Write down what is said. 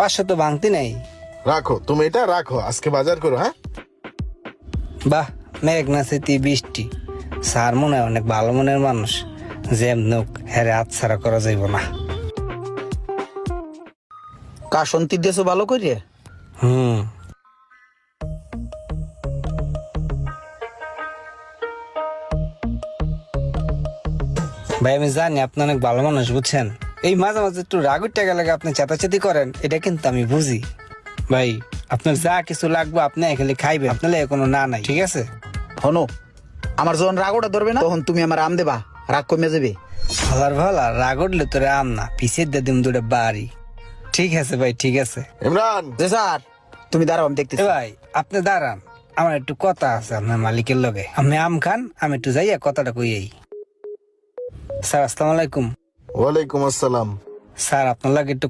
500 তো ভাঙতি নাই। রাখো, তুমি এটা রাখো, আজকে বাজার করো। হ্যাঁ, বাহ, মেঘ না সেতি বৃষ্টি। স্যার মনে হয় অনেক ভালো মনের মানুষ, যেমনুক হ্যারে হাত ছাড়া করা যাইব না। কাশন্তি দেশো ভালো করে। হুম। ভাই আমি জানি আপনি অনেক ভালো মানুষ, বুঝছেন। এই মাঝে মাঝে একটু রাগ উঠে গেলে আপনি চেতাচেতি করেন, এটা কিন্তু আমি বুঝি। ভাই আপনার যা কিছু লাগবে আপনি খালি খাইবেন, আপনার কোনো না নাই, ঠিক আছে? হনো, আমার যখন রাগটা ধরবে না তখন তুমি আমার আম দেবা, রাগ কমে যাবে। ভালার ভালা রাগ উঠলে তোরে আম না, পিছিয়ে দিয়ে দিম দুটো বাড়ি। ঠিক আছে ভাই, ঠিক আছে। ইমরান। যে স্যার তুমি দাঁড়াও, আমি এ দেখতেছি। ভাই আপনি দাঁড়ান, আমার একটু কথা আছে আপনার মালিকের লগে। আপনি আম খান, আমি একটু যাইয়া কথাটা কইয়াই। স্যার আসসালামু আলাইকুম। ওয়ালাইকুম আসসালাম। স্যার আপনার লাগে একটু